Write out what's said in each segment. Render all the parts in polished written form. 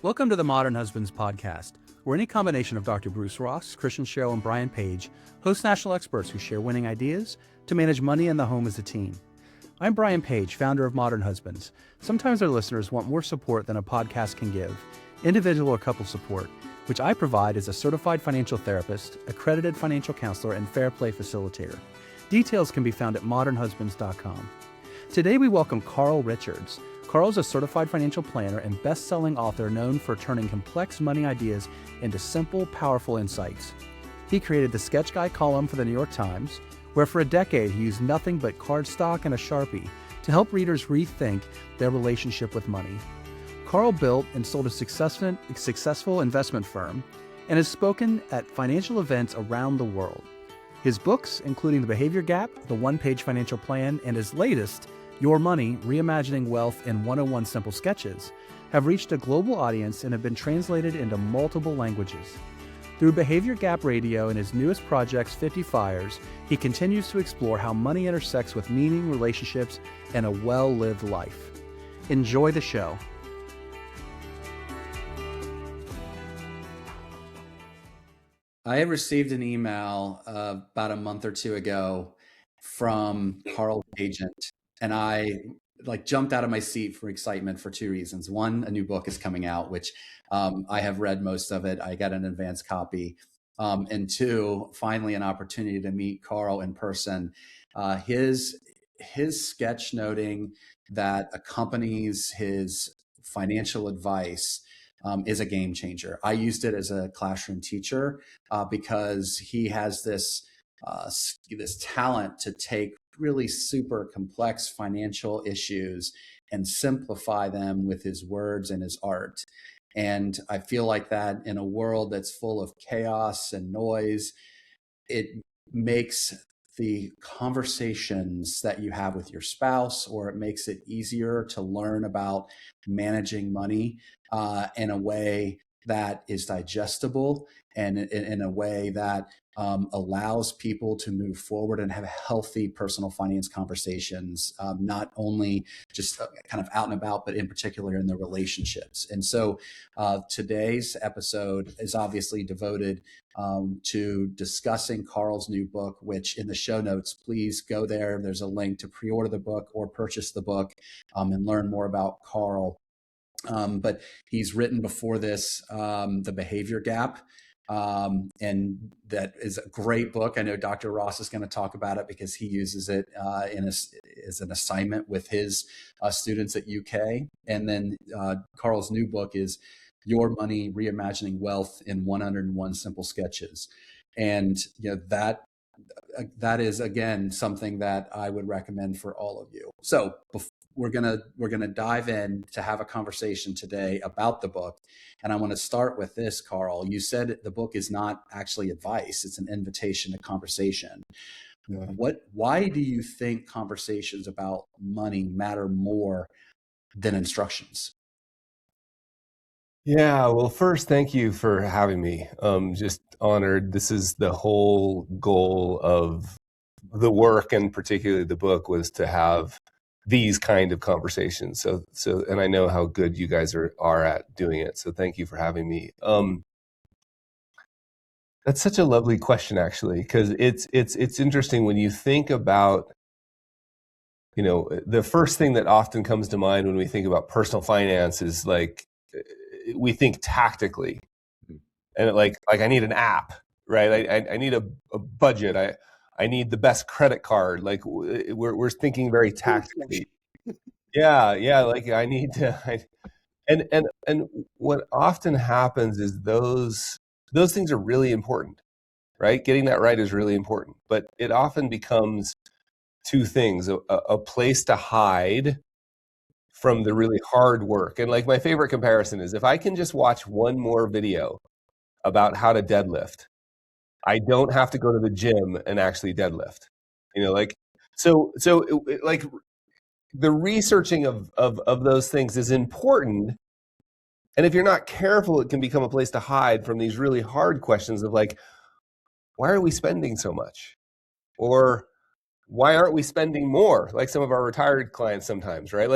Welcome to the Modern Husbands podcast, where any combination of Dr. Bruce Ross, Christian Sherrill, and Brian Page host national experts who share winning ideas to manage money and the home as a team. I'm Brian Page, founder of Modern Husbands. Sometimes our listeners want more support than a podcast can give, individual or couple support, which I provide as a certified financial therapist, accredited financial counselor, and fair play facilitator. Details can be found at modernhusbands.com. Today we welcome Carl Richards. Carl's a certified financial planner and best-selling author known for turning complex money ideas into simple, powerful insights. He created the Sketch Guy column for the New York Times, where for a decade he used nothing but cardstock and a Sharpie to help readers rethink their relationship with money. Carl built and sold a successful investment firm and has spoken at financial events around the world. His books, including The Behavior Gap, The One-Page Financial Plan, and his latest, Your Money, Reimagining Wealth in 101 Simple Sketches, have reached a global audience and have been translated into multiple languages. Through Behavior Gap Radio and his newest projects, 50 Fires, he continues to explore how money intersects with meaning, relationships, and a well-lived life. Enjoy the show. I received an email about a month or two ago from Carl's agent. And I jumped out of my seat for excitement for two reasons. One, a new book is coming out, which I have read most of it. I got an advanced copy. And two, finally an opportunity to meet Carl in person. His sketchnoting that accompanies his financial advice is a game changer. I used it as a classroom teacher because he has this talent to take really super complex financial issues and simplify them with his words and his art. And I feel like that in a world that's full of chaos and noise, it makes the conversations that you have with your spouse, or it makes it easier to learn about managing money in a way that is digestible and in a way that allows people to move forward and have healthy personal finance conversations, not only just kind of out and about, but in particular in their relationships. And so today's episode is obviously devoted to discussing Carl's new book, which in the show notes, please go there. There's a link to pre-order the book or purchase the book and learn more about Carl. But he's written before this, The Behavior Gap. And that is a great book. I know Dr. Ross is going to talk about it because he uses it as an assignment with his students at UK. And then Carl's new book is Your Money, Reimagining Wealth in 101 Simple Sketches. And that is, again, something that I would recommend for all of you. So we're gonna dive in to have a conversation today about the book. And I want to start with this, Carl. You said the book is not actually advice, it's an invitation to conversation. Yeah. Why do you think conversations about money matter more than instructions? Yeah, well, first, thank you for having me. Just honored. This is the whole goal of the work, and particularly the book, was to have these kind of conversations. So, and I know how good you guys are at doing it. So thank you for having me. That's such a lovely question, actually, because it's interesting when you think about, the first thing that often comes to mind when we think about personal finance is we think tactically, and like I need an app, right? I need a budget. I need the best credit card. Like we're thinking very tactically. Yeah. Like I need to, and what often happens is those things are really important, right? Getting that right is really important, but it often becomes two things: a place to hide from the really hard work. And like my favorite comparison is if I can just watch one more video about how to deadlift, I don't have to go to the gym and actually deadlift. So the researching of those things is important. And if you're not careful, it can become a place to hide from these really hard questions of why are we spending so much? Or why aren't we spending more? Like some of our retired clients sometimes, right?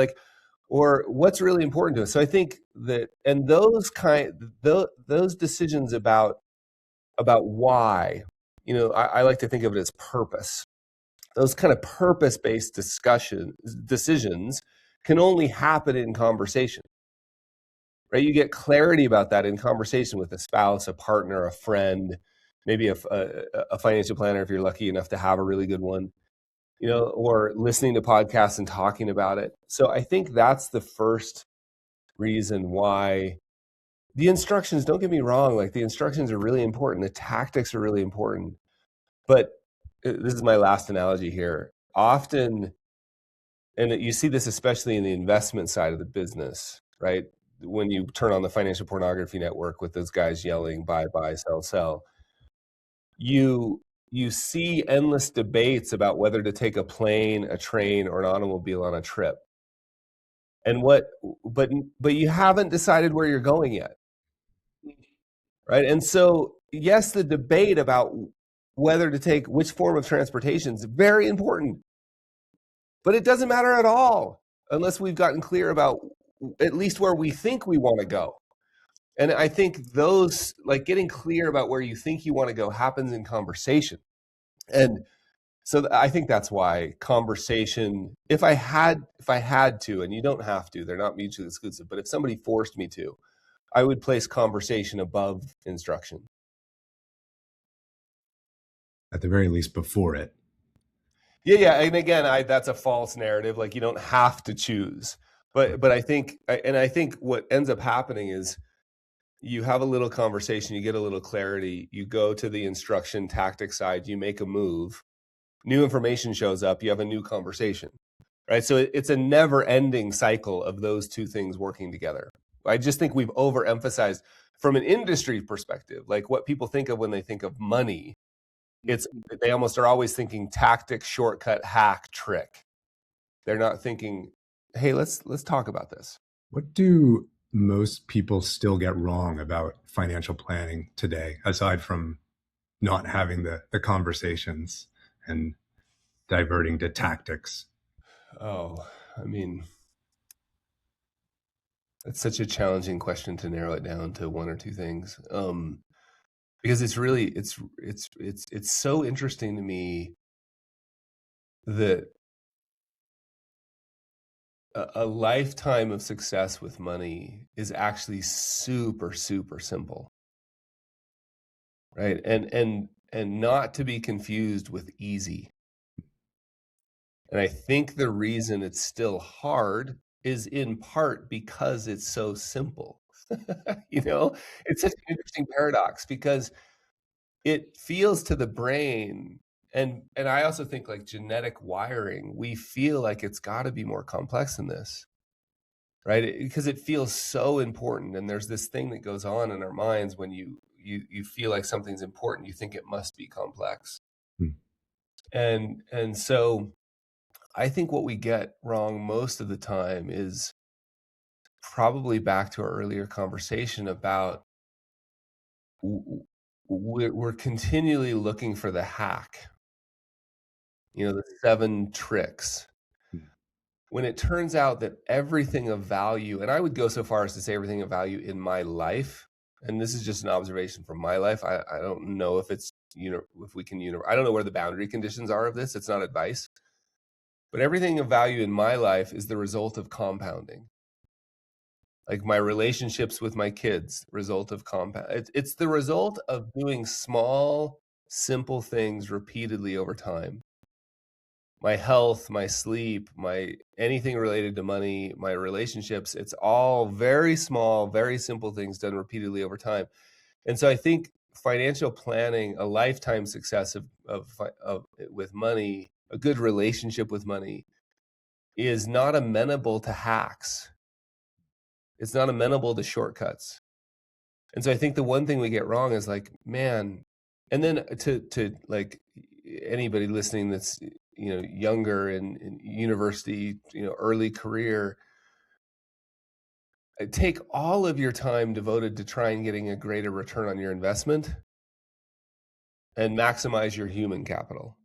or what's really important to us. So I think that, and those decisions about why, I like to think of it as purpose. Those kind of purpose-based decisions can only happen in conversation, right? You get clarity about that in conversation with a spouse, a partner, a friend, maybe a financial planner if you're lucky enough to have a really good one, or listening to podcasts and talking about it. So I think that's the first reason why the instructions, don't get me wrong, like the instructions are really important. The tactics are really important. But this is my last analogy here. Often, and you see this especially in the investment side of the business, right? When you turn on the financial pornography network with those guys yelling, buy, buy, sell, sell, you see endless debates about whether to take a plane, a train, or an automobile on a trip. And but you haven't decided where you're going yet. Right. And so, yes, the debate about whether to take which form of transportation is very important, but it doesn't matter at all unless we've gotten clear about at least where we think we want to go. And I think those, like getting clear about where you think you want to go, happens in conversation. And so I think that's why conversation, if I had to, and you don't have to, they're not mutually exclusive, but if somebody forced me to, I would place conversation above instruction. At the very least, before it. Yeah. And again, that's a false narrative. Like, you don't have to choose. But I think what ends up happening is you have a little conversation, you get a little clarity, you go to the instruction tactic side, you make a move, new information shows up, you have a new conversation, right? So it's a never ending cycle of those two things working together. I just think we've overemphasized from an industry perspective, like what people think of when they think of money. They almost are always thinking tactic, shortcut, hack, trick. They're not thinking, hey, let's talk about this. What do most people still get wrong about financial planning today, aside from not having the conversations and diverting to tactics? Oh, I mean, it's such a challenging question to narrow it down to one or two things. Because it's really, it's so interesting to me that a lifetime of success with money is actually super, super simple, right? And not to be confused with easy. And I think the reason it's still hard is in part because it's so simple. It's such an interesting paradox because it feels to the brain, and I also think like genetic wiring, we feel like it's got to be more complex than this, right? Because it feels so important, and there's this thing that goes on in our minds when you feel like something's important, you think it must be complex. And so I think what we get wrong most of the time is probably back to our earlier conversation about we're continually looking for the hack, the 7 tricks, when it turns out that everything of value, and I would go so far as to say everything of value in my life, and this is just an observation from my life. I don't know if it's, if we can, I don't know where the boundary conditions are of this. It's not advice. But everything of value in my life is the result of compounding. Like my relationships with my kids, result of compound. It's the result of doing small, simple things repeatedly over time. My health, my sleep, my anything related to money, my relationships, it's all very small, very simple things done repeatedly over time. And so I think financial planning, a lifetime success of with money, a good relationship with money, is not amenable to hacks. It's not amenable to shortcuts. And so I think the one thing we get wrong is like, man, and then to like anybody listening that's, younger in university, early career, take all of your time devoted to trying getting a greater return on your investment and maximize your human capital,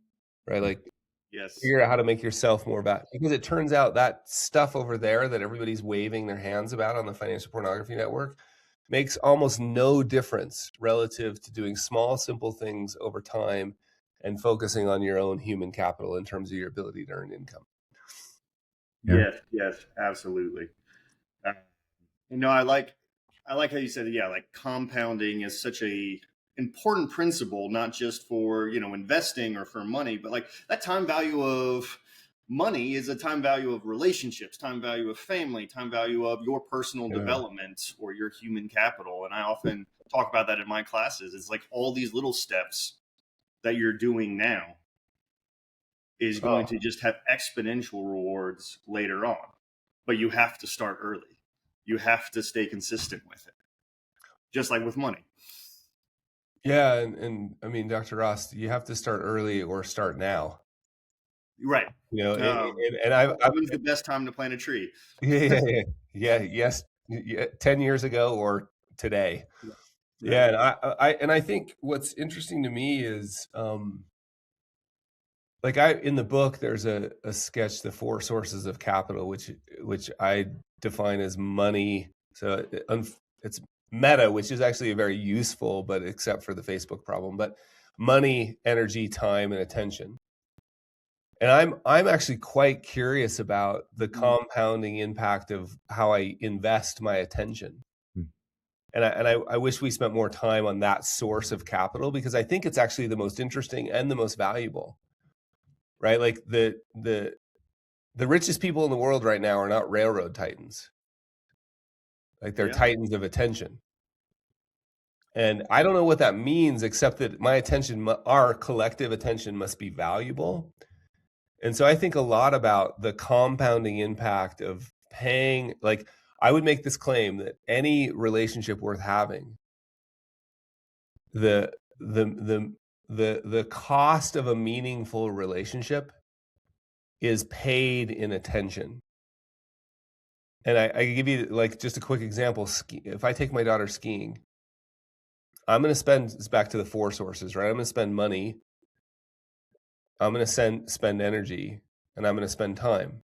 right? Like Yes. Figure out how to make yourself more valuable, because it turns out that stuff over there that everybody's waving their hands about on the financial pornography network makes almost no difference relative to doing small, simple things over time and focusing on your own human capital in terms of your ability to earn income. Yeah. Yes, absolutely. Uh, I like how you said, yeah, like compounding is such a important principle, not just for, investing or for money, but like that time value of money is a time value of relationships, time value of family, time value of your personal development or your human capital. And I often talk about that in my classes. It's like all these little steps that you're doing now is going to just have exponential rewards later on. But you have to start early. You have to stay consistent with it, just like with money. Yeah, and I mean, Dr. Ross, you have to start early or start now. Right. And I've when's the best time to plant a tree? Yes, 10 years ago or today. Yeah, and I think what's interesting to me is, like in the book, there's a sketch, the 4 sources of capital, which I define as money. So it's meta, which is actually a very useful, but except for the Facebook problem, but money, energy, time, and attention. And I'm actually quite curious about the compounding impact of how I invest my attention. And I wish we spent more time on that source of capital, because I think it's actually the most interesting and the most valuable. Right? Like the richest people in the world right now are not railroad titans. Like they're titans of attention. And I don't know what that means, except that my attention, our collective attention, must be valuable. And so I think a lot about the compounding impact of paying. Like, I would make this claim that any relationship worth having, the cost of a meaningful relationship is paid in attention. And I give you like just a quick example. If I take my daughter skiing, I'm going to spend, it's back to the 4 sources, right? I'm going to spend money, I'm going to spend energy, and I'm going to spend time.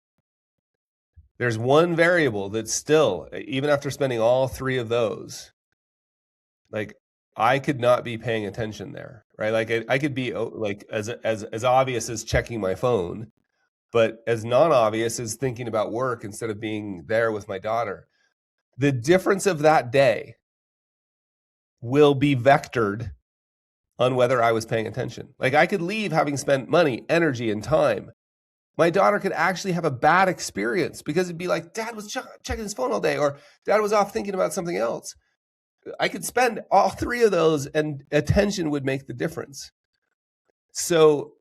There's one variable that's still, even after spending all 3 of those, like I could not be paying attention there, right? Like I could be like as obvious as checking my phone, but as non-obvious as thinking about work instead of being there with my daughter. The difference of that day will be vectored on whether I was paying attention. Like I could leave having spent money, energy, and time. My daughter could actually have a bad experience because it'd be like, Dad was checking his phone all day, or Dad was off thinking about something else. I could spend all 3 of those and attention would make the difference. So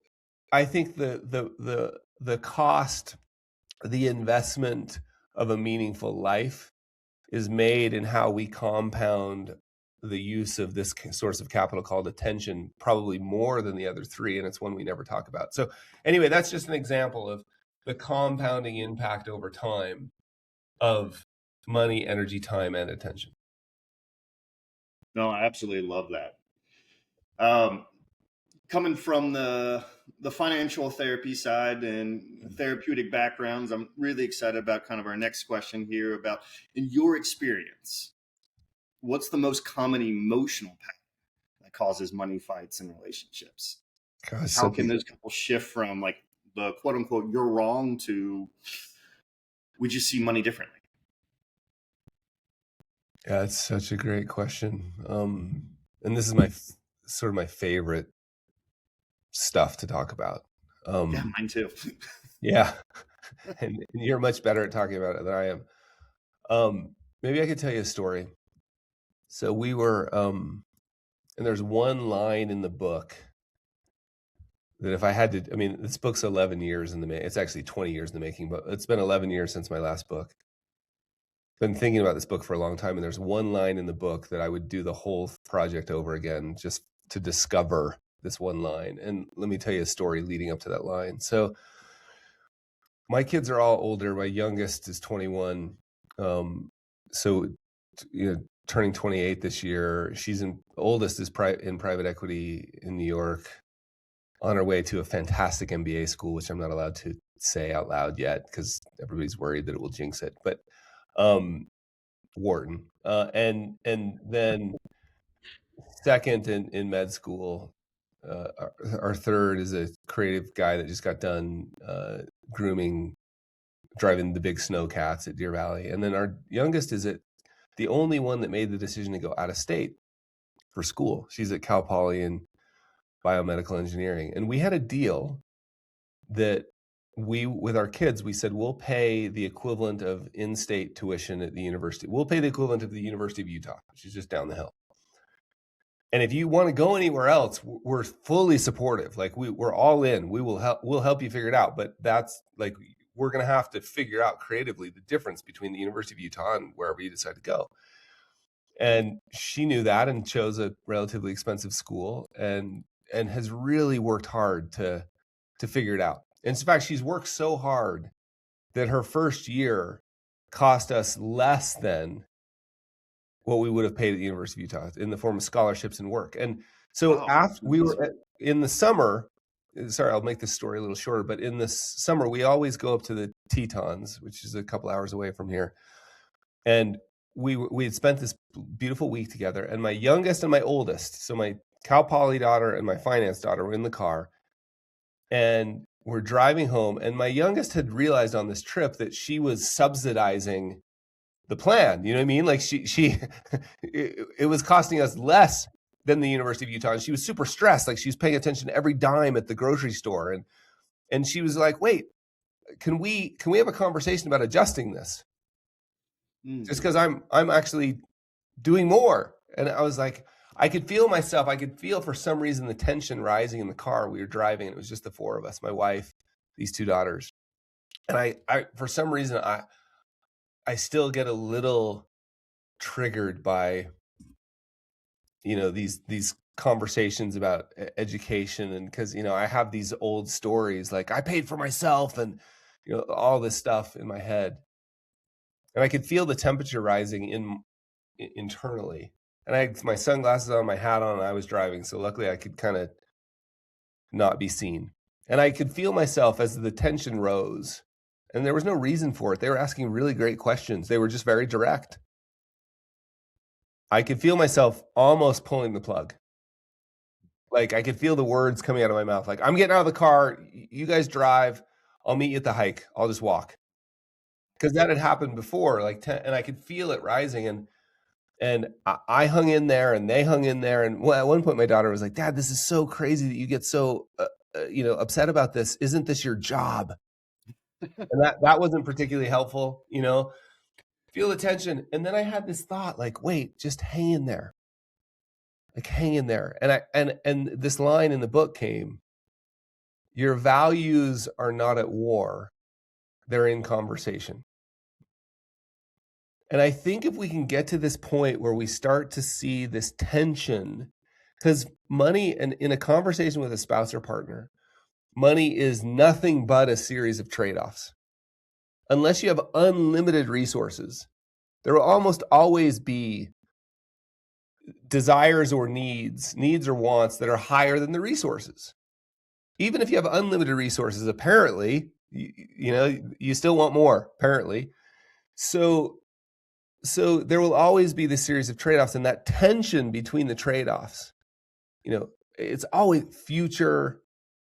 I think the cost, the investment of a meaningful life is made in how we compound the use of this source of capital called attention, probably more than the other 3, and it's one we never talk about. So anyway, that's just an example of the compounding impact over time of money, energy, time, and attention. No, I absolutely love that. Coming from the financial therapy side and therapeutic backgrounds, I'm really excited about kind of our next question here about, in your experience, what's the most common emotional pattern that causes money fights in relationships? God, how can those couples shift from like the quote unquote you're wrong to we just see money differently? Yeah, it's such a great question. And this is my sort of my favorite stuff to talk about. Yeah, mine too. Yeah. And you're much better at talking about it than I am. Maybe I could tell you a story. So we were, and there's one line in the book that if I had to, I mean, this book's 11 years in the making. It's actually 20 years in the making, but it's been 11 years since my last book. Been thinking about this book for a long time, and there's one line in the book that I would do the whole project over again just to discover this one line. And let me tell you a story leading up to that line. So my kids are all older. My youngest is 21. So, turning 28 this year. She's oldest is in private equity in New York. on our way to a fantastic MBA school, which I'm not allowed to say out loud yet because everybody's worried that it will jinx it. But Wharton, and then second in med school. Our third is a creative guy that just got done driving the big snow cats at Deer Valley. And then our youngest is the only one that made the decision to go out of state for school. She's at Cal Poly in biomedical engineering. And we had a deal that with our kids, we said, we'll pay the equivalent of in-state tuition at the university. We'll pay the equivalent of the University of Utah, which is just down the hill. And if you want to go anywhere else, we're fully supportive. Like we're all in. We'll help you figure it out. But that's like, we're going to have to figure out creatively the difference between the University of Utah and wherever you decide to go. And she knew that and chose a relatively expensive school and has really worked hard to figure it out. And in fact, she's worked so hard that her first year cost us less than what we would have paid at the University of Utah in the form of scholarships and work. And so after we were in the summer, sorry, I'll make this story a little shorter, but in the summer, we always go up to the Tetons, which is a couple hours away from here. And we had spent this beautiful week together, and my youngest and my oldest, so my Cal Poly daughter and my finance daughter, were in the car, and we're driving home. And my youngest had realized on this trip that she was subsidizing the plan. You know what I mean? Like it was costing us less than the University of Utah. And she was super stressed. Like she was paying attention to every dime at the grocery store. And she was like, wait, can we have a conversation about adjusting this? Just because I'm actually doing more. And I was like, I could feel for some reason the tension rising in the car. We were driving and it was just the four of us, my wife, these two daughters. And I for some reason, I still get a little triggered by, these conversations about education. And because, I have these old stories, like I paid for myself and, all this stuff in my head. And I could feel the temperature rising internally. And I had my sunglasses on, my hat on, and I was driving. So luckily I could kind of not be seen. And I could feel myself as the tension rose. And there was no reason for it. They were asking really great questions. They were just very direct. I could feel myself almost pulling the plug. Like I could feel the words coming out of my mouth. Like, I'm getting out of the car. You guys drive. I'll meet you at the hike. I'll just walk. Because that had happened before. And I could feel it rising. And I hung in there and they hung in there. And at one point my daughter was like, Dad, this is so crazy that you get so, upset about this. Isn't this your job? And that wasn't particularly helpful, feel the tension. And then I had this thought like, wait, just hang in there. Like hang in there. And this line in the book came, your values are not at war. They're in conversation. And I think if we can get to this point where we start to see this tension, because money and in a conversation with a spouse or partner, money is nothing but a series of trade-offs. Unless you have unlimited resources, there will almost always be desires or needs or wants that are higher than the resources. Even if you have unlimited resources, apparently, you still want more, apparently. So there will always be this series of trade-offs, and that tension between the trade-offs, it's always future,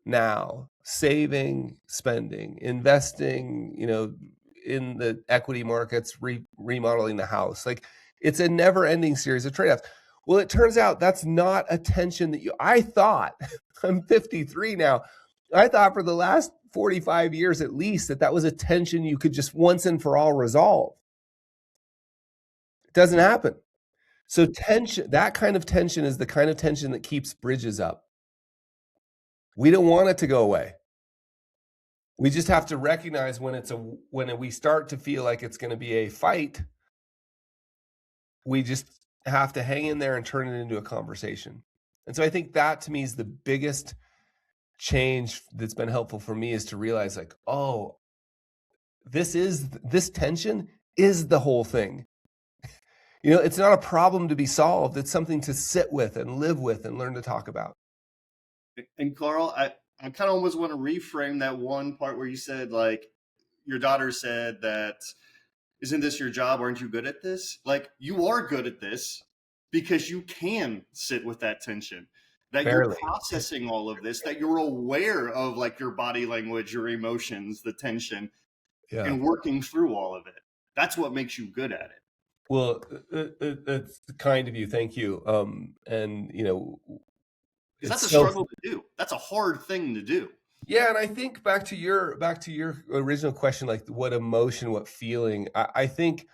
now, saving, spending, investing, in the equity markets, remodeling the house. Like it's a never-ending series of trade-offs. Well, it turns out that's not a tension that I thought, I'm 53 now, I thought for the last 45 years at least that was a tension you could just once and for all resolve. It doesn't happen. So tension, that kind of tension is the kind of tension that keeps bridges up. We don't want it to go away. We just have to recognize when we start to feel like it's going to be a fight, we just have to hang in there and turn it into a conversation. And so I think that to me is the biggest change that's been helpful for me, is to realize like, oh, this tension is the whole thing. It's not a problem to be solved. It's something to sit with and live with and learn to talk about. And Carl, I kind of almost want to reframe that one part where you said, like, your daughter said that, isn't this your job? Aren't you good at this? Like, you are good at this because you can sit with that tension, that you're Barely. processing all of this, that you're aware of like your body language, your emotions, the tension, Yeah. and working through all of it. That's what makes you good at it. Well, that's kind of you. Thank you. And you know, That's a struggle to do. That's a hard thing to do. Yeah, and I think back to your original question, like what emotion, what feeling. I think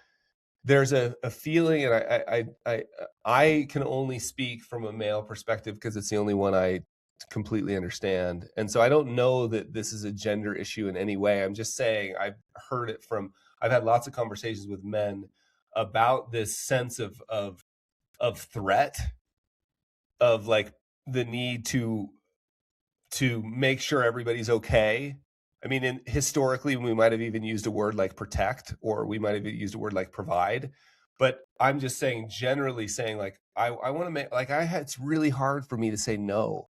there's a feeling, and I can only speak from a male perspective because it's the only one I completely understand. And so I don't know that this is a gender issue in any way. I'm just saying I've heard it from, I've had lots of conversations with men about this sense of threat, of like the need to make sure everybody's okay. I mean, historically, we might have even used a word like protect, or we might have used a word like provide. But I'm just saying, generally saying, like, I want to make, like, it's really hard for me to say no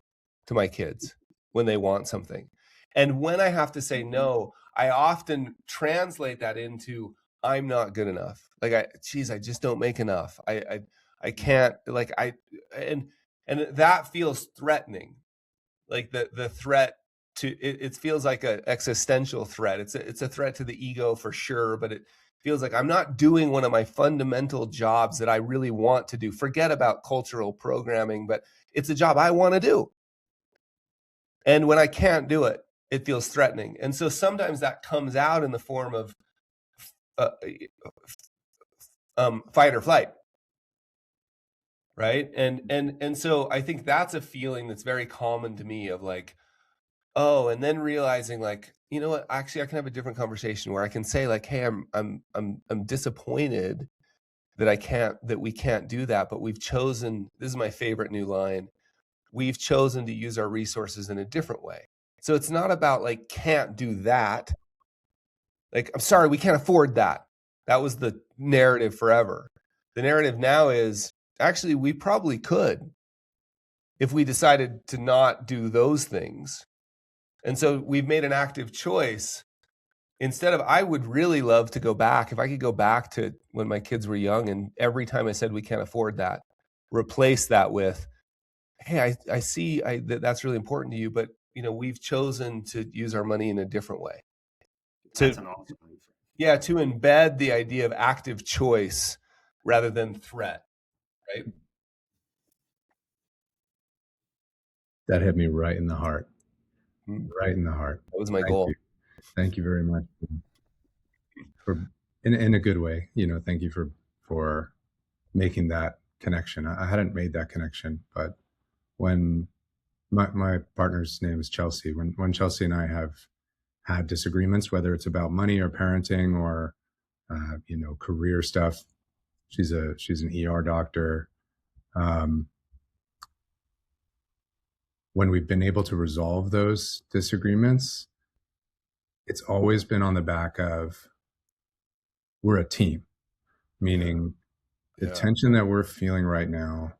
to my kids when they want something. And when I have to say no, I often translate that into, I'm not good enough. Like, I just don't make enough. I can't, like, and that feels threatening. Like the threat to it feels like an existential threat. It's a threat to the ego for sure, but it feels like I'm not doing one of my fundamental jobs that I really want to do. Forget about cultural programming, but it's a job I want to do. And when I can't do it, it feels threatening. And so sometimes that comes out in the form of fight or flight. Right. And so I think that's a feeling that's very common to me, of like, oh, and then realizing, like, you know what, actually I can have a different conversation where I can say, like, hey, I'm disappointed that we can't do that, but we've chosen, this is my favorite new line, we've chosen to use our resources in a different way. So it's not about like, can't do that. Like, I'm sorry, we can't afford that. That was the narrative forever. The narrative now is, actually, we probably could if we decided to not do those things. And so we've made an active choice. Instead of, I would really love to go back, if I could go back to when my kids were young, and every time I said we can't afford that, replace that with, hey, I see that's really important to you, but you know, we've chosen to use our money in a different way. That's an awesome thing. Yeah, to embed the idea of active choice rather than threat, right? That hit me right in the heart. Right in the heart. That was my goal. Thank you very much for in a good way. You know, thank you for making that connection. I hadn't made that connection, but when my partner's name is Chelsea, when Chelsea and I have had disagreements, whether it's about money or parenting or you know, career stuff, she's an ER doctor. When we've been able to resolve those disagreements, it's always been on the back of, we're a team, meaning the tension that we're feeling right now,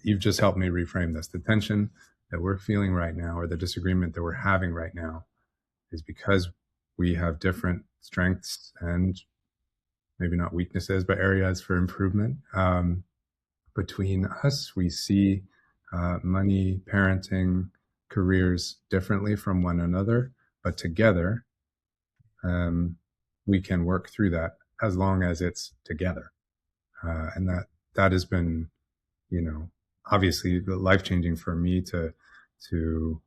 you've just helped me reframe this. The tension that we're feeling right now, or the disagreement that we're having right now, is because we have different strengths and maybe not weaknesses, but areas for improvement. Between us, we see money, parenting, careers differently from one another, but together we can work through that as long as it's together. And that has been, you know, obviously life-changing for me to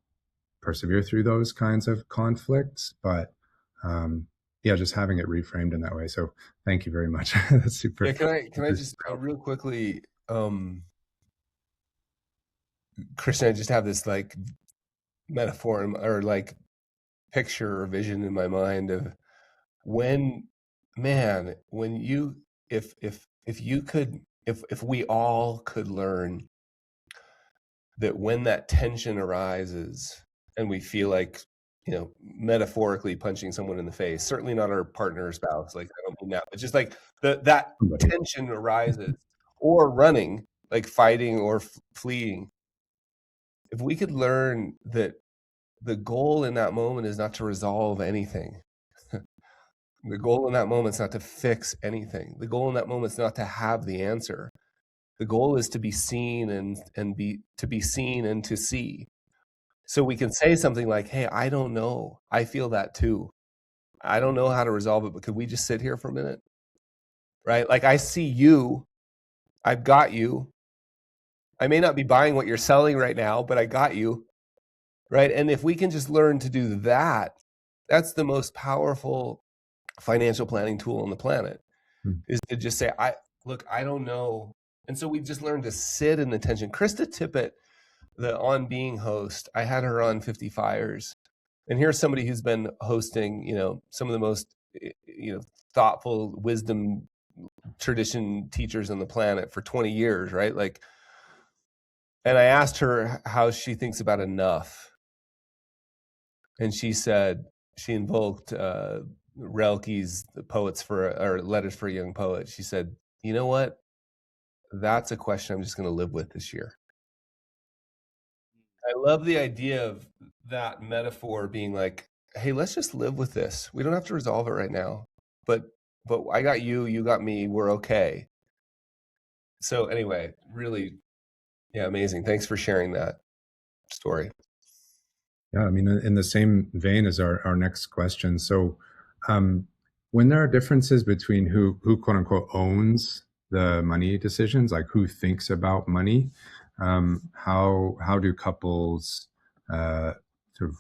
persevere through those kinds of conflicts, but yeah, just having it reframed in that way. So thank you very much. That's super. Yeah, can I just real quickly, Christian, I just have this like metaphor or like picture or vision in my mind of when you, if we all could learn that when that tension arises and we feel like, you know, metaphorically punching someone in the face, certainly not our partner or spouse, like I don't mean that, but just like that tension arises, or running, like fighting or fleeing, if we could learn that the goal in that moment is not to resolve anything. The goal in that moment is not to fix anything. The goal in that moment is not to have the answer. The goal is to be seen and be seen and to see. So we can say something like, hey, I don't know. I feel that too. I don't know how to resolve it, but could we just sit here for a minute? Right? Like, I see you. I've got you. I may not be buying what you're selling right now, but I got you. Right? And if we can just learn to do that, that's the most powerful financial planning tool on the planet, is to just say, I don't know. And so we just learn to sit in the tension. Krista Tippett, the On Being host, I had her on 50 Fires. And here's somebody who's been hosting, some of the most, thoughtful wisdom tradition teachers on the planet for 20 years, right? Like, and I asked her how she thinks about enough. And she said, she invoked Rilke's Letters for a Young Poet. She said, you know what? That's a question I'm just going to live with this year. I love the idea of that metaphor being like, hey, let's just live with this. We don't have to resolve it right now. But I got you, you got me, we're okay. So anyway, really, amazing. Thanks for sharing that story. Yeah, I mean, in the same vein as our next question. So when there are differences between who quote unquote owns the money decisions, like who thinks about money, how do couples sort of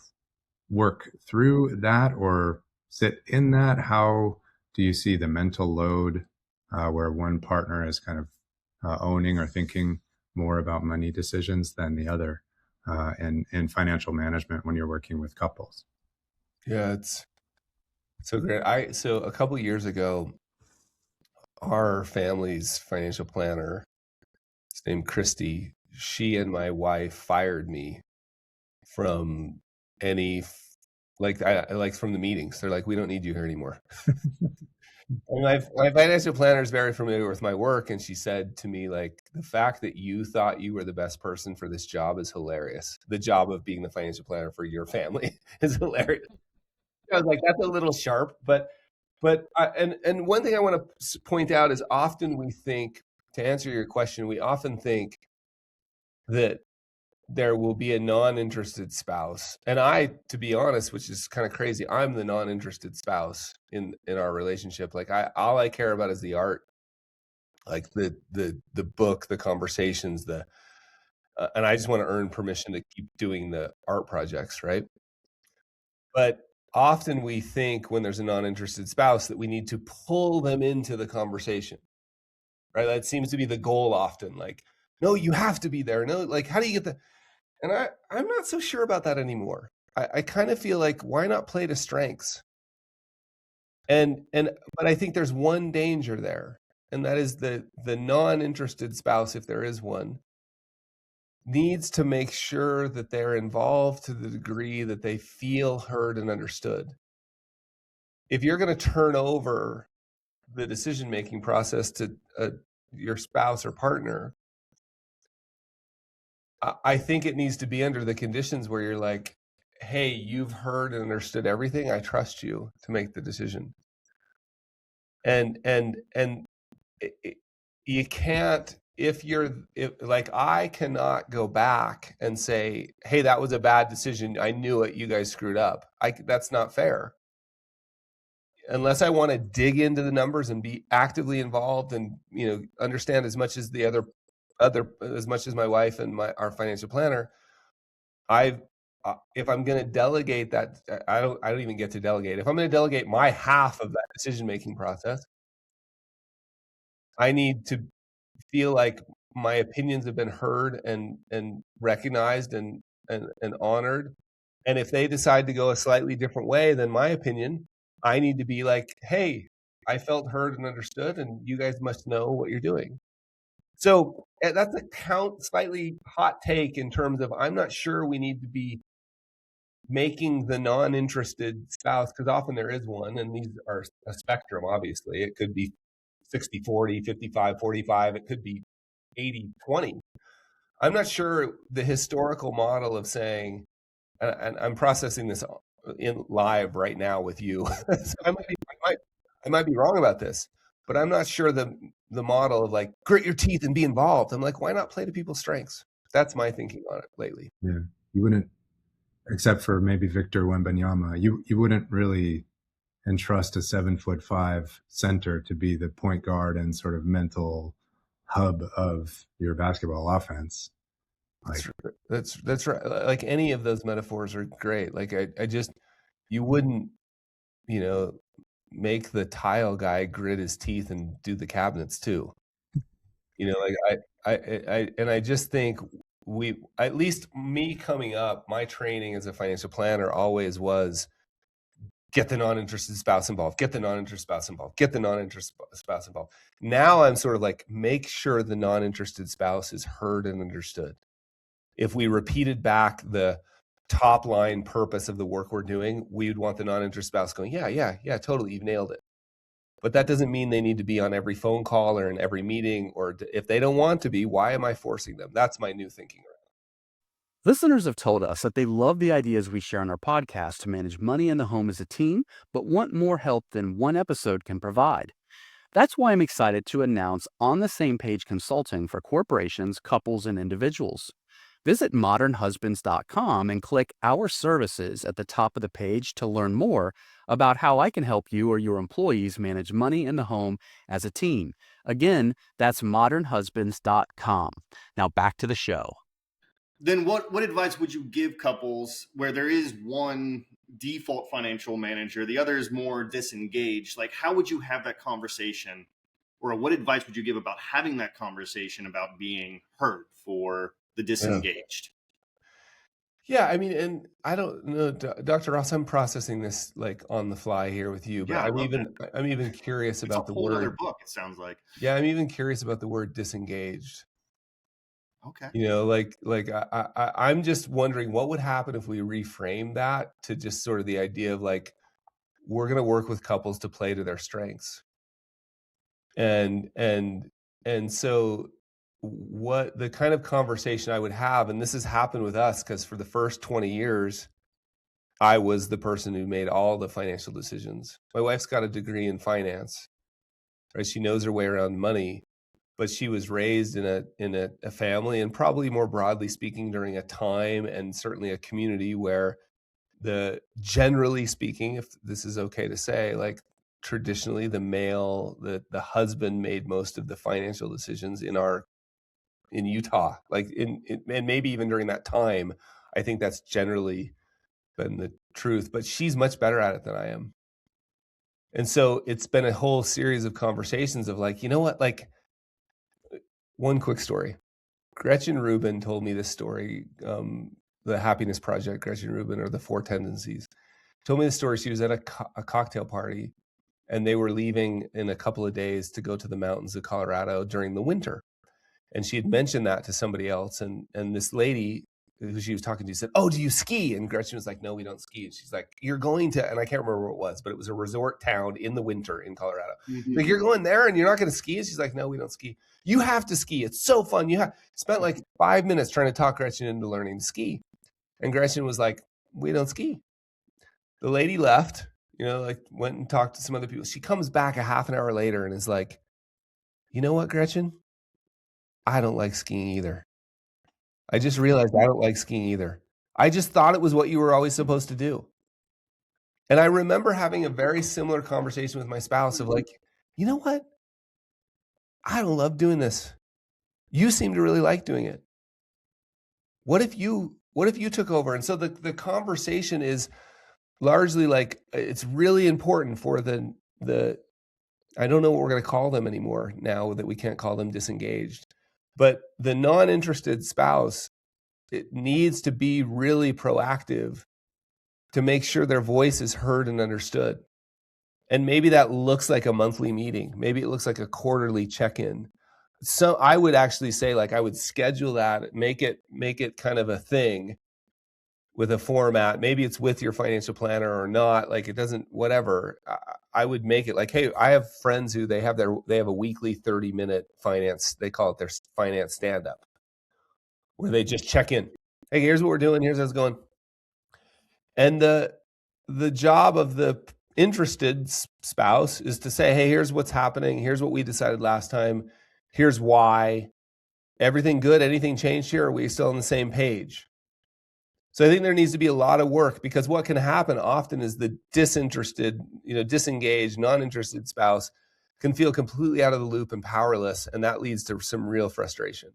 work through that or sit in that? How do you see the mental load where one partner is kind of owning or thinking more about money decisions than the other, and financial management when you're working with couples? Yeah, it's so great. So a couple of years ago, our family's financial planner, his name Christy, she and my wife fired me from any, from the meetings. They're like, we don't need you here anymore. And my financial planner is very familiar with my work, and she said to me, like, the fact that you thought you were the best person for this job is hilarious. The job of being the financial planner for your family is hilarious. I was like, that's a little sharp, but one thing I want to point out is often we think, to answer your question, we often think that there will be a non-interested spouse. And to be honest, which is kind of crazy, I'm the non-interested spouse in our relationship. Like, all I care about is the art, like the book, the conversations, and I just want to earn permission to keep doing the art projects, right? But often we think when there's a non-interested spouse that we need to pull them into the conversation, right? That seems to be the goal often. Like, no, you have to be there. No, like, how do you get and I'm not so sure about that anymore. I kind of feel like, why not play to strengths? But I think there's one danger there, and that is the non-interested spouse, if there is one, needs to make sure that they're involved to the degree that they feel heard and understood. If you're going to turn over the decision-making process to your spouse or partner, I think it needs to be under the conditions where you're like, hey, you've heard and understood everything. I trust you to make the decision. And you can't, I cannot go back and say, hey, that was a bad decision. I knew it. You guys screwed up. That's not fair. Unless I want to dig into the numbers and be actively involved and, understand as much as the other as much as my wife and our financial planner, if I'm going to delegate that, I don't even get to delegate. If I'm going to delegate my half of that decision-making process, I need to feel like my opinions have been heard and recognized and honored. And if they decide to go a slightly different way than my opinion, I need to be like, hey, I felt heard and understood, and you guys must know what you're doing. So that's a slightly hot take in terms of, I'm not sure we need to be making the non-interested spouse, because often there is one, and these are a spectrum, obviously. It could be 60-40, 55-45. It could be 80-20. I'm not sure the historical model of saying, and I'm processing this in live right now with you. So I might be wrong about this, but I'm not sure the model of like grit your teeth and be involved. I'm like, why not play to people's strengths? That's my thinking on it lately. Yeah, you wouldn't, except for maybe Victor Wembanyama, you wouldn't really entrust a 7'5" center to be the point guard and sort of mental hub of your basketball offense. Like, that's right. Like any of those metaphors are great. Like I just, you wouldn't, you know, make the tile guy grit his teeth and do the cabinets too. You know, like I just think at least me coming up, my training as a financial planner always was get the non-interested spouse involved, get the non-interested spouse involved, get the non-interested spouse involved. Now I'm sort of like, make sure the non-interested spouse is heard and understood. If we repeated back the top line purpose of the work we're doing, we would want the non-interested spouse going, yeah, totally, you've nailed it. But that doesn't mean they need to be on every phone call or in every meeting, or if they don't want to be, why am I forcing them? That's my new thinking. Listeners have told us that they love the ideas we share on our podcast to manage money in the home as a team, but want more help than one episode can provide. That's why I'm excited to announce On the Same Page Consulting for corporations, couples, and individuals. Visit modernhusbands.com and click Our Services at the top of the page to learn more about how I can help you or your employees manage money in the home as a team. Again, that's modernhusbands.com. Now back to the show. Then what advice would you give couples where there is one default financial manager, the other is more disengaged? Like, how would you have that conversation? Or what advice would you give about having that conversation about being heard for the disengaged? Yeah, I mean, and I don't know, Dr. Ross, I'm processing this like on the fly here with you, but Yeah, I'm even curious about the word. It's a whole other book, it sounds like. Yeah, I'm even curious about the word disengaged. Okay. You know, like I'm just wondering what would happen if we reframe that to just sort of the idea of like, we're going to work with couples to play to their strengths. And so what the kind of conversation I would have, and this has happened with us, because for the first 20 years, I was the person who made all the financial decisions. My wife's got a degree in finance, right? She knows her way around money, but she was raised in a family, and probably more broadly speaking, during a time and certainly a community where generally speaking, if this is okay to say, like traditionally the male, the husband made most of the financial decisions in Utah, like and maybe even during that time, I think that's generally been the truth, but she's much better at it than I am. And so it's been a whole series of conversations of like, you know what, like one quick story. Gretchen Rubin told me this story, the Happiness Project, Gretchen Rubin, or the Four Tendencies, told me the story. She was at a cocktail party, and they were leaving in a couple of days to go to the mountains of Colorado during the winter. And she had mentioned that to somebody else. And this lady who she was talking to said, "Oh, do you ski?" And Gretchen was like, "No, we don't ski." And she's like, "You're going to," and I can't remember what it was, but it was a resort town in the winter in Colorado. Mm-hmm. Like, "You're going there and you're not going to ski?" And she's like, "No, we don't ski." "You have to ski. It's so fun." Spent like 5 minutes trying to talk Gretchen into learning to ski. And Gretchen was like, "We don't ski." The lady left, like went and talked to some other people. She comes back a half an hour later and is like, "You know what, Gretchen? I don't like skiing either. I just realized I don't like skiing either. I just thought it was what you were always supposed to do." And I remember having a very similar conversation with my spouse of like, "You know what? I don't love doing this. You seem to really like doing it. What if you took over?" And so the conversation is largely like, it's really important for the I don't know what we're going to call them anymore now that we can't call them disengaged. But the non-interested spouse, it needs to be really proactive to make sure their voice is heard and understood. And maybe that looks like a monthly meeting. Maybe it looks like a quarterly check-in. So I would actually say, like, I would schedule that, make it kind of a thing with a format. Maybe it's with your financial planner or not. Like, it doesn't, whatever. I would make it like, hey, I have friends who they have a weekly 30-minute finance, they call it their finance stand-up, where they just check in. Hey, here's what we're doing. Here's how it's going. And the job of the interested spouse is to say, hey, here's what's happening. Here's what we decided last time. Here's why. Everything good? Anything changed here? Or are we still on the same page? So I think there needs to be a lot of work, because what can happen often is the disinterested, disengaged, non-interested spouse can feel completely out of the loop and powerless, and that leads to some real frustration.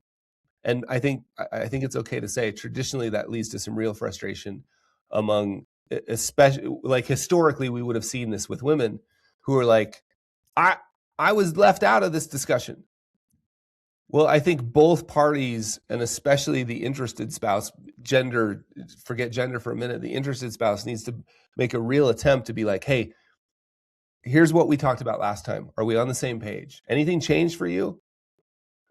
And I think it's okay to say traditionally that leads to some real frustration among, especially like historically, we would have seen this with women who are like, I was left out of this discussion. Well, I think both parties, and especially the interested spouse, forget gender for a minute, the interested spouse needs to make a real attempt to be like, hey, here's what we talked about last time. Are we on the same page? Anything changed for you?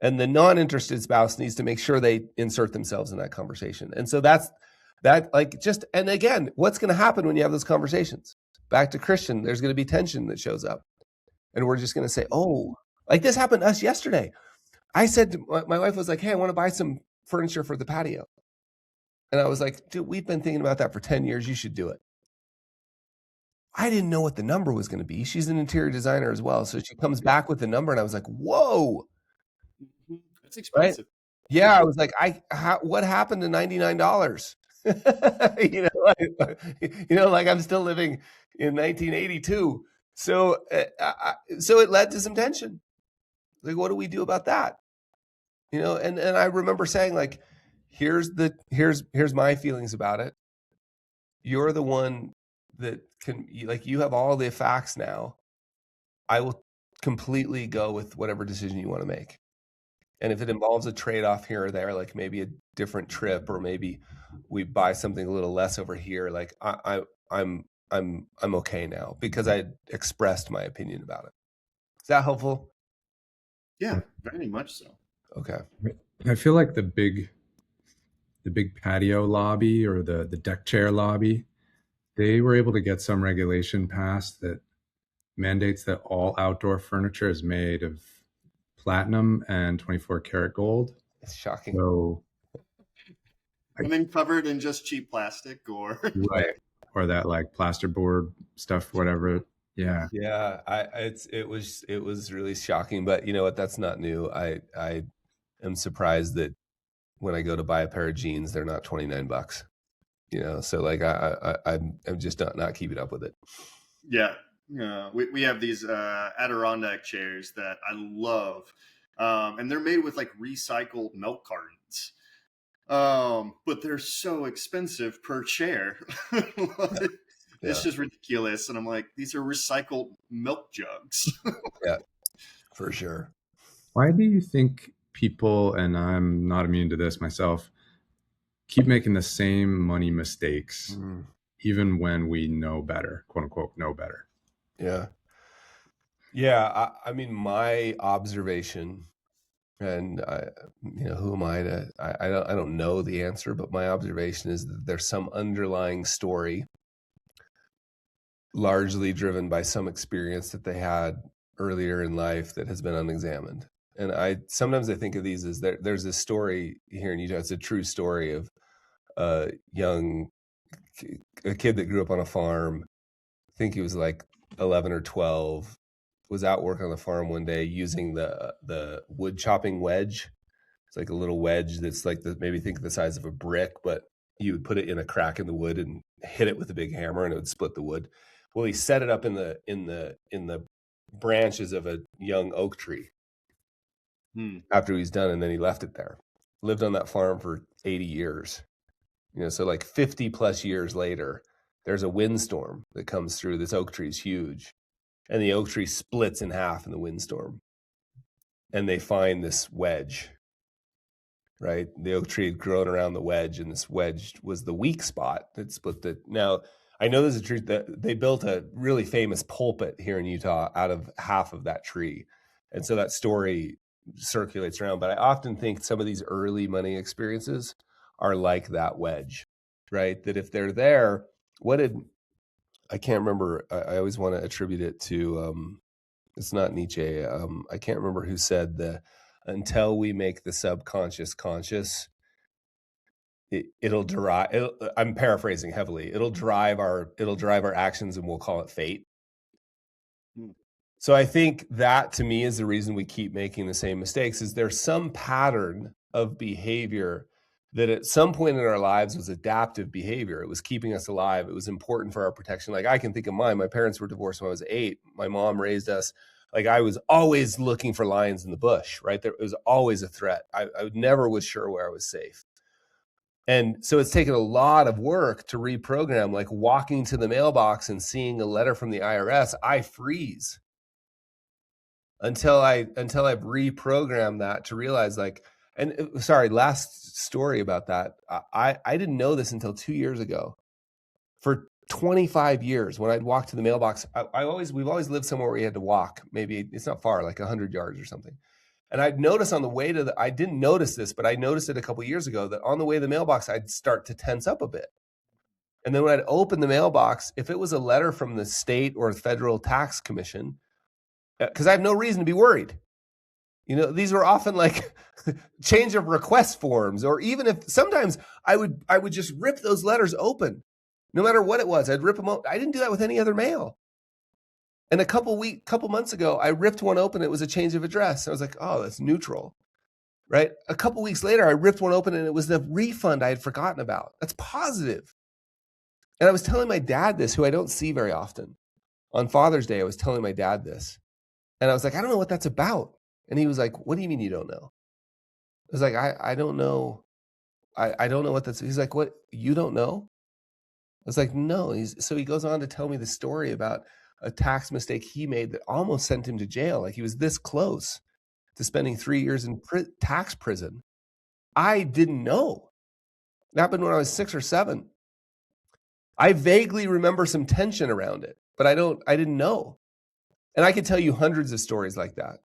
And the non-interested spouse needs to make sure they insert themselves in that conversation. And so and again, what's going to happen when you have those conversations? Back to Christian, there's going to be tension that shows up. And we're just going to say, oh, like this happened to us yesterday. I said, my wife was like, hey, I want to buy some furniture for the patio. And I was like, dude, we've been thinking about that for 10 years. You should do it. I didn't know what the number was going to be. She's an interior designer as well. So she comes back with the number and I was like, whoa. That's expensive. Right? Yeah. I was like, what happened to $99? Like I'm still living in 1982. So it led to some tension. Like, what do we do about that? And I remember saying, like, here's my feelings about it. You're the one that you have all the facts now. I will completely go with whatever decision you want to make. And if it involves a trade-off here or there, like maybe a different trip, or maybe we buy something a little less over here, like I'm okay now because I expressed my opinion about it. Is that helpful? Yeah, very much so. Okay. I feel like the big patio lobby or the deck chair lobby, they were able to get some regulation passed that mandates that all outdoor furniture is made of platinum and 24 karat gold. It's shocking. So, and then covered in just cheap plastic or right, or that like plasterboard stuff, whatever. Yeah. Yeah. It was really shocking, but you know what? That's not new. I am surprised that when I go to buy a pair of jeans, they're not $29. So like I'm just not keeping up with it. Yeah. We have these Adirondack chairs that I love, and they're made with like recycled milk cartons, but they're so expensive per chair. It's just ridiculous. And I'm like, these are recycled milk jugs. Yeah, for sure. Why do you think people, and I'm not immune to this myself, keep making the same money mistakes, even when we know better, quote unquote, know better? Yeah. Yeah. I mean, my observation, and who am I to, I don't know the answer, but my observation is that there's some underlying story, largely driven by some experience that they had earlier in life that has been unexamined. And sometimes I think of these as there's this story here in Utah. It's a true story of a kid that grew up on a farm. I think he was like 11 or 12, was out working on the farm one day using the wood chopping wedge. It's like a little wedge that's like maybe think the size of a brick, but you would put it in a crack in the wood and hit it with a big hammer and it would split the wood. Well, he set it up in the branches of a young oak tree after he was done, and then he left it there. Lived on that farm for 80 years. So like 50 plus years later, there's a windstorm that comes through. This oak tree is huge, and the oak tree splits in half in the windstorm. And they find this wedge, right? The oak tree had grown around the wedge, and this wedge was the weak spot that split the. Now, I know there's a tree that they built a really famous pulpit here in Utah out of half of that tree. And so that story circulates around. But I often think some of these early money experiences are like that wedge, right? That if they're there, I can't remember. I always want to attribute it to, it's not Nietzsche. I can't remember who said until we make the subconscious conscious, I'm paraphrasing heavily. It'll drive our actions, and we'll call it fate. So I think that, to me, is the reason we keep making the same mistakes. Is there's some pattern of behavior that at some point in our lives was adaptive behavior. It was keeping us alive. It was important for our protection. Like, I can think of mine. My parents were divorced when I was 8. My mom raised us. Like, I was always looking for lions in the bush, right? There was always a threat. I never was sure where I was safe. And so it's taken a lot of work to reprogram. Like, walking to the mailbox and seeing a letter from the IRS, I freeze until I've reprogrammed that to realize, like, and sorry, last story about that. I didn't know this until 2 years ago. For 25 years, when I'd walk to the mailbox, we've always lived somewhere where we had to walk. Maybe it's not far, like 100 yards or something. And I'd notice on the way to I didn't notice this, but I noticed it a couple of years ago, that on the way to the mailbox, I'd start to tense up a bit. And then when I'd open the mailbox, if it was a letter from the state or federal tax commission, because I have no reason to be worried. You know, these were often like change of request forms, or even if sometimes I would just rip those letters open, no matter what it was. I'd rip them open. I didn't do that with any other mail. And a couple months ago, I ripped one open. It was a change of address. I was like, oh, that's neutral, right? A couple weeks later, I ripped one open, and it was the refund I had forgotten about. That's positive. And I was telling my dad this, who I don't see very often. On Father's Day, I was telling my dad this. And I was like, I don't know what that's about. And he was like, what do you mean you don't know? I was like, I don't know. I don't know what that's. He's like, what? You don't know? I was like, no. So he goes on to tell me the story about a tax mistake he made that almost sent him to jail. Like, he was this close to spending 3 years in tax prison. I didn't know. It happened when I was 6 or 7. I vaguely remember some tension around it, but I didn't know. And I could tell you hundreds of stories like that.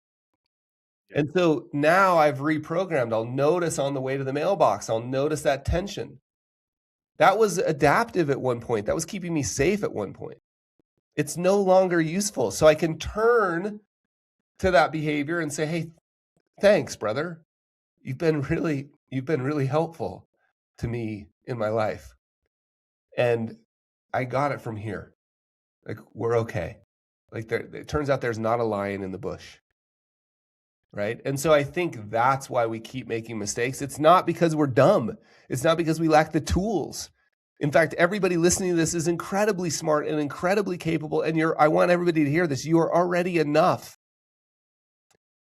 And so now I've reprogrammed. I'll notice on the way to the mailbox, I'll notice that tension. That was adaptive at one point. That was keeping me safe at one point. It's no longer useful. So I can turn to that behavior and say, hey, thanks, brother. You've been really helpful to me in my life. And I got it from here. Like, we're okay. Like, it turns out there's not a lion in the bush. Right? And so I think that's why we keep making mistakes. It's not because we're dumb. It's not because we lack the tools. In fact, everybody listening to this is incredibly smart and incredibly capable. And I want everybody to hear this. You are already enough.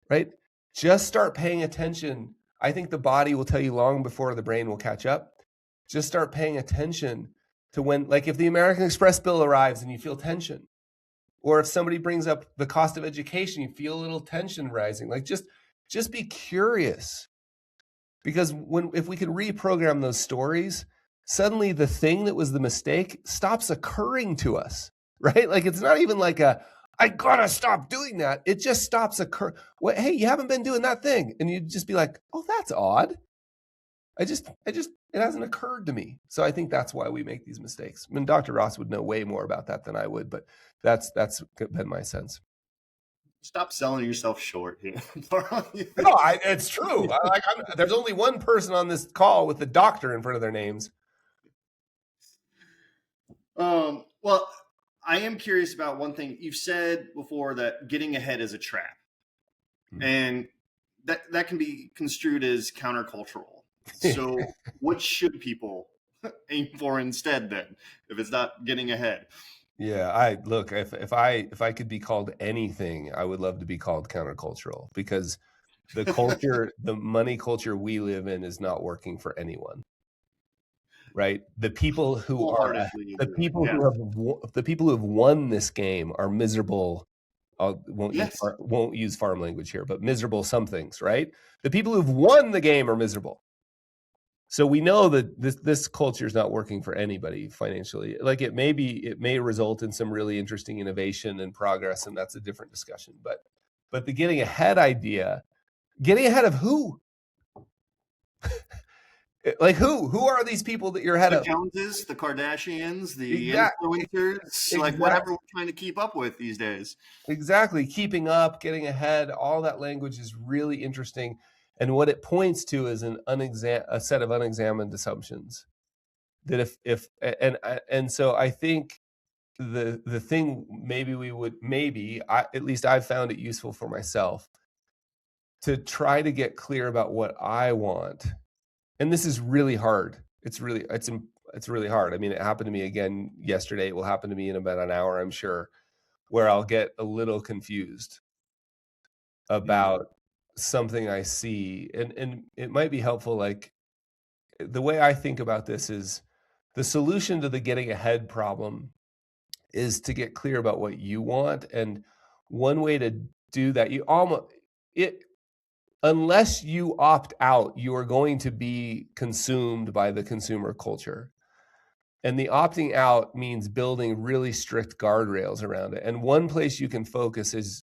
Right? Just start paying attention. I think the body will tell you long before the brain will catch up. Just start paying attention to when, like, if the American Express bill arrives and you feel tension, or if somebody brings up the cost of education, you feel a little tension rising. Like, just be curious. Because if we can reprogram those stories, suddenly the thing that was the mistake stops occurring to us, right? Like, it's not even like I gotta stop doing that. It just stops occurring. Well, hey, you haven't been doing that thing. And you'd just be like, oh, that's odd. It hasn't occurred to me. So I think that's why we make these mistakes. I mean, Dr. Ross would know way more about that than I would, but that's been my sense. Stop selling yourself short here. No, it's true. There's only one person on this call with the doctor in front of their names. Well, I am curious about one thing. You've said before that getting ahead is a trap. Mm-hmm. And that can be construed as countercultural. So what should people aim for instead then, if it's not getting ahead? Yeah, look, if I could be called anything, I would love to be called countercultural, because the culture, the money culture we live in is not working for anyone. Right? The people who have won this game are miserable. Won't use farm language here, but miserable some things, right? The people who've won the game are miserable. So we know that this culture is not working for anybody financially. Like, it may result in some really interesting innovation and progress, and that's a different discussion. But the getting ahead idea, getting ahead of who? Like, who are these people that you're ahead of? The Joneses, the Kardashians, the influencers, like whatever we're trying to keep up with these days. Exactly. Keeping up, getting ahead, all that language is really interesting. And what it points to is a set of unexamined assumptions that and so I think the thing at least I've found it useful for myself to try to get clear about what I want. And this is really hard. It's really hard. I mean, it happened to me again yesterday. It will happen to me in about an hour, I'm sure, where I'll get a little confused about something I see. And it might be helpful. Like, the way I think about this is the solution to the getting ahead problem is to get clear about what you want. And one way to do that, unless you opt out, you are going to be consumed by the consumer culture. And the opting out means building really strict guardrails around it. And one place you can focus is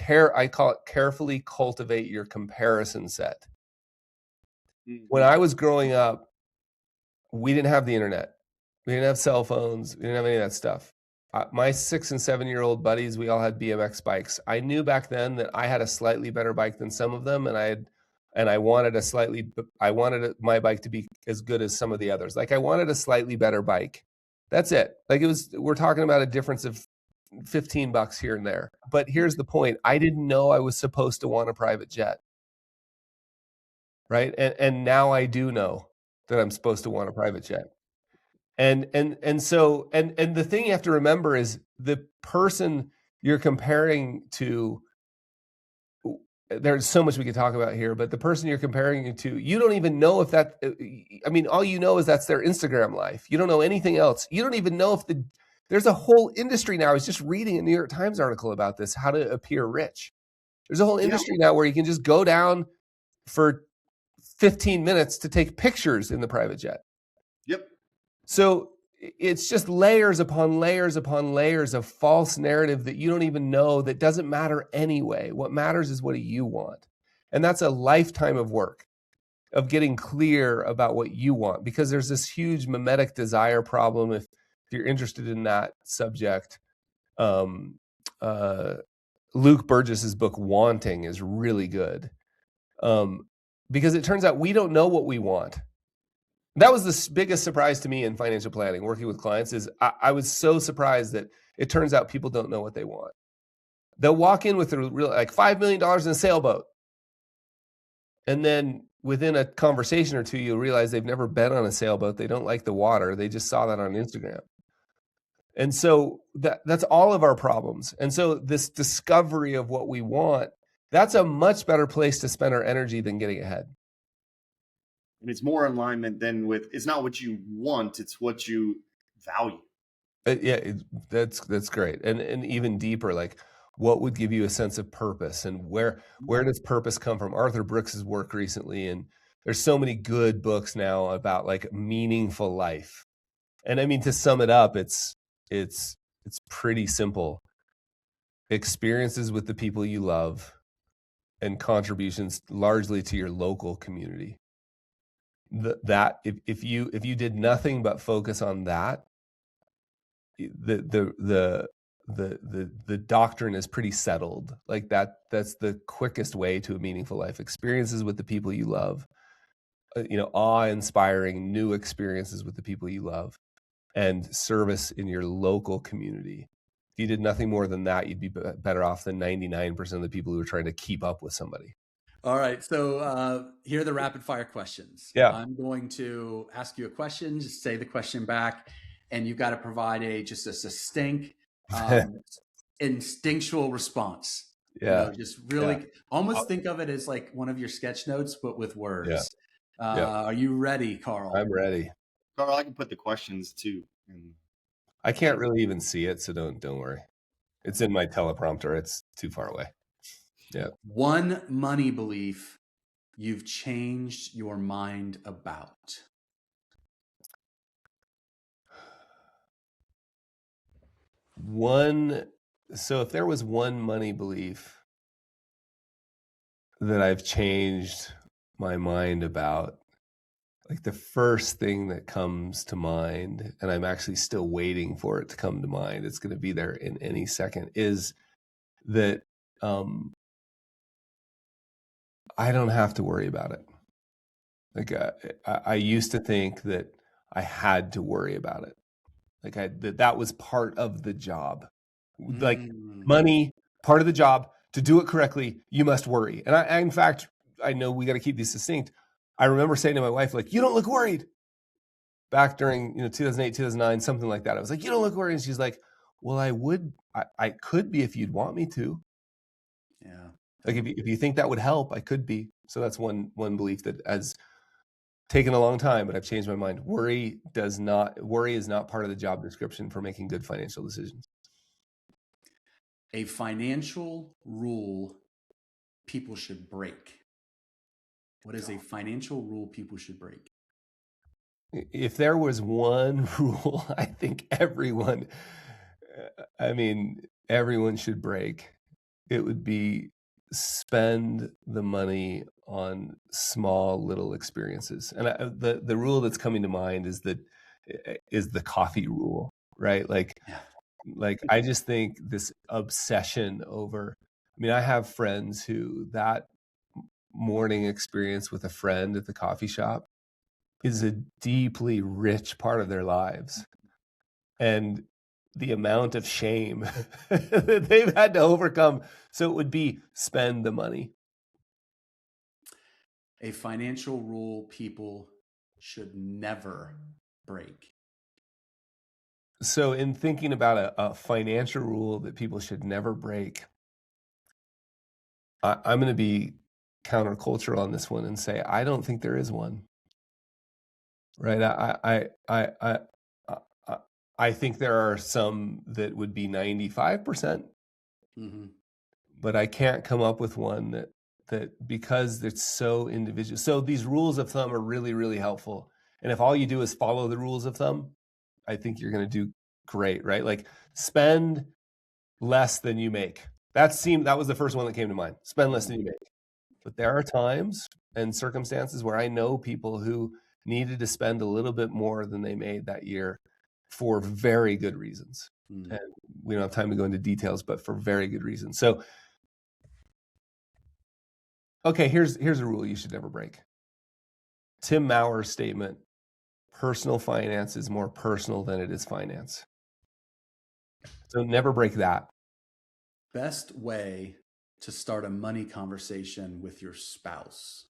I call it carefully cultivate your comparison set. When I was growing up, we didn't have the internet. We didn't have cell phones. We didn't have any of that stuff. My 6 and 7-year-old buddies, we all had BMX bikes. I knew back then that I had a slightly better bike than some of them, and I wanted my bike to be as good as some of the others. Like, I wanted a slightly better bike. That's it. Like, we're talking about a difference of $15 here and there. But here's the point. I didn't know I was supposed to want a private jet. Right? And now I do know that I'm supposed to want a private jet. And so the thing you have to remember is the person you're comparing to, there's so much we could talk about here, but the person you're comparing it to, you don't even know if all you know is that's their Instagram life. You don't know anything else. You don't even know if there's a whole industry now. I was just reading a New York Times article about this, how to appear rich. There's a whole industry now where you can just go down for 15 minutes to take pictures in the private jet. Yep. So it's just layers upon layers upon layers of false narrative that you don't even know, that doesn't matter anyway. What matters is what do you want? And that's a lifetime of work, of getting clear about what you want, because there's this huge mimetic desire problem. If you're interested in that subject, Luke Burgess's book Wanting is really good, because it turns out we don't know what we want. That was the biggest surprise to me in financial planning, working with clients, is I was so surprised that it turns out people don't know what they want. They'll walk in with like $5 million in a sailboat. And then within a conversation or two, you'll realize they've never been on a sailboat. They don't like the water. They just saw that on Instagram. And so that's all of our problems. And so this discovery of what we want, that's a much better place to spend our energy than getting ahead. And it's more in alignment than it's not what you want, it's what you value. That's great. And even deeper, like, what would give you a sense of purpose, and where does purpose come from? Arthur Brooks's work recently, and there's so many good books now about like meaningful life. And I mean, to sum it up, it's pretty simple. Experiences with the people you love and contributions largely to your local community. That if you did nothing but focus on that, the doctrine is pretty settled. Like that's the quickest way to a meaningful life. Experiences with the people you love, awe-inspiring new experiences with the people you love, and service in your local community. If you did nothing more than that, you'd be better off than 99% of the people who are trying to keep up with somebody. All right. So here are the rapid fire questions. Yeah. I'm going to ask you a question, just say the question back, and you've got to provide a succinct, instinctual response. Yeah. Just really almost think of it as like one of your sketch notes, but with words. Yeah. Are you ready, Carl? I'm ready. Carl, I can put the questions too. I can't really even see it, so don't worry. It's in my teleprompter. It's too far away. Yeah. One money belief you've changed your mind about. So if there was one money belief that I've changed my mind about, like the first thing that comes to mind, and I'm actually still waiting for it to come to mind, it's going to be there in any second, is that I don't have to worry about it. Like I used to think that I had to worry about it. Like that was part of the job. Like money, part of the job. To do it correctly, you must worry. And in fact, I know we got to keep these succinct. I remember saying to my wife, like, you don't look worried. Back during 2008, 2009, something like that. I was like, you don't look worried. And she's like, well, I could be if you'd want me to. Yeah. Like if you think that would help, I could be. So that's one belief that has taken a long time, but I've changed my mind. Worry is not part of the job description for making good financial decisions. A financial rule people should break. What is a financial rule people should break? If there was one rule, I think everyone should break. It would be spend the money on small little experiences. And the rule that's coming to mind is the coffee rule, right? Like I just think this obsession over, I have friends who that morning experience with a friend at the coffee shop is a deeply rich part of their lives. And the amount of shame that they've had to overcome. So it would be spend the money. A financial rule people should never break. So in thinking about a financial rule that people should never break, I'm going to be countercultural on this one and say, I don't think there is one. Right? I think there are some that would be 95%, but I can't come up with one that because it's so individual. So these rules of thumb are really, really helpful. And if all you do is follow the rules of thumb, I think you're going to do great, right? Like spend less than you make. That was the first one that came to mind. Spend less than you make. But there are times and circumstances where I know people who needed to spend a little bit more than they made that year for very good reasons. And we don't have time to go into details, but for very good reasons. So, okay, here's a rule you should never break. Tim Mauer's statement, personal finance is more personal than it is finance. So never break that. Best way to start a money conversation with your spouse.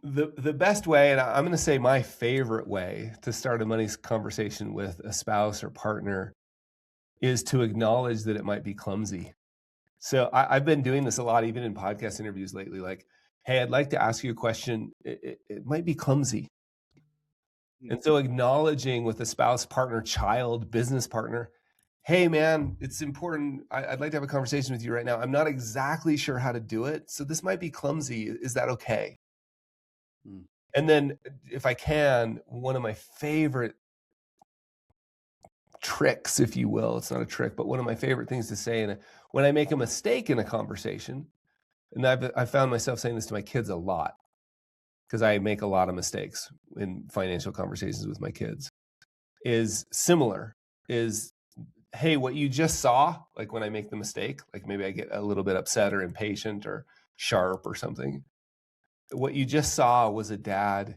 The best way, and I'm going to say my favorite way to start a money conversation with a spouse or partner is to acknowledge that it might be clumsy. So I've been doing this a lot, even in podcast interviews lately, like, hey, I'd like to ask you a question. It might be clumsy. And so acknowledging with a spouse, partner, child, business partner, hey, man, it's important. I'd like to have a conversation with you right now. I'm not exactly sure how to do it. So this might be clumsy. Is that okay? And then if I can, one of my favorite tricks, if you will, it's not a trick, but one of my favorite things to say when I make a mistake in a conversation, and I've found myself saying this to my kids a lot because I make a lot of mistakes in financial conversations with my kids, is hey, what you just saw, like when I make the mistake, like maybe I get a little bit upset or impatient or sharp or something. What you just saw was a dad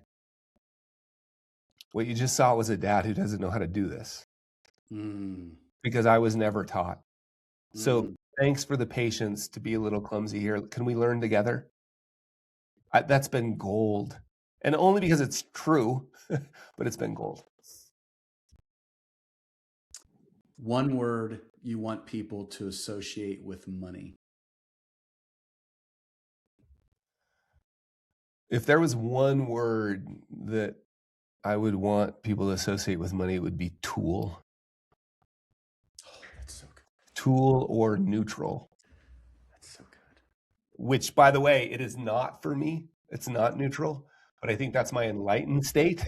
who doesn't know how to do this because I was never taught. So thanks for the patience to be a little clumsy here. Can we learn together? That's been gold. And only because it's true, but it's been gold. One word you want people to associate with money. If there was one word that I would want people to associate with money, it would be tool. Oh, that's so good. Tool or neutral. That's so good. Which, by the way, it is not for me. It's not neutral. But I think that's my enlightened state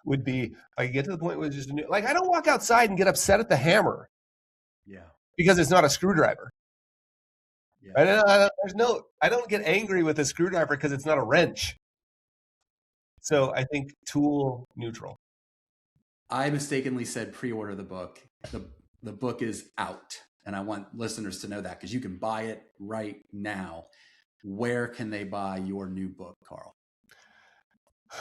would be, I get to the point where it's just, like, I don't walk outside and get upset at the hammer. Yeah. Because it's not a screwdriver. Yeah. I don't get angry with a screwdriver because it's not a wrench. So I think tool, neutral. I mistakenly said pre-order the book. The book is out. And I want listeners to know that because you can buy it right now. Where can they buy your new book, Carl?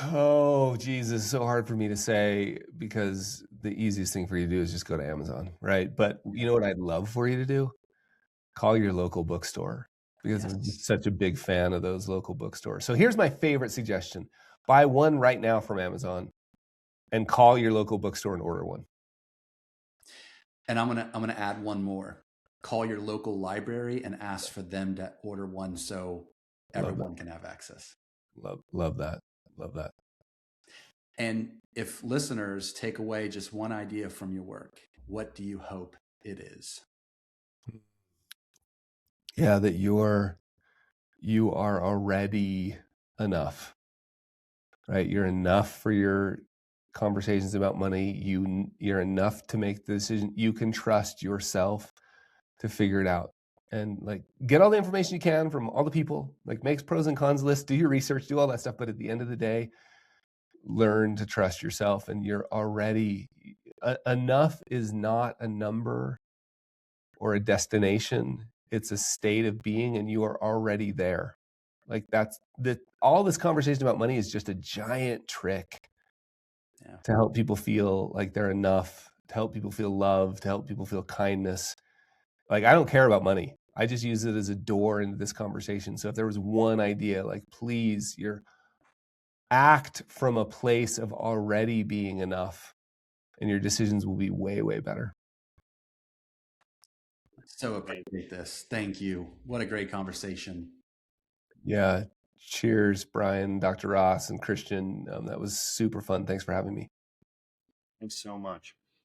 Oh, geez, it's so hard for me to say because the easiest thing for you to do is just go to Amazon, right? But you know what I'd love for you to do? Call your local bookstore, because I'm just such a big fan of those local bookstores. So here's my favorite suggestion. Buy one right now from Amazon and call your local bookstore and order one. And I'm gonna add one more. Call your local library and ask for them to order one so everyone can have access. Love that. Love that. And if listeners take away just one idea from your work, what do you hope it is? Yeah, that you are already enough, right? You're enough for your conversations about money. You're enough to make the decision. You can trust yourself to figure it out, and like get all the information you can from all the people, like make pros and cons lists, do your research, do all that stuff. But at the end of the day, learn to trust yourself, and you're already enough. Is not a number or a destination. It's a state of being, and you are already there. Like all this conversation about money is just a giant trick to help people feel like they're enough, to help people feel loved, to help people feel kindness. Like, I don't care about money. I just use it as a door into this conversation. So if there was one idea, like, please, act from a place of already being enough, and your decisions will be way, way better. So appreciate this. Thank you. What a great conversation. Yeah. Cheers, Brian, Dr. Ross, and Christian. That was super fun. Thanks for having me. Thanks so much.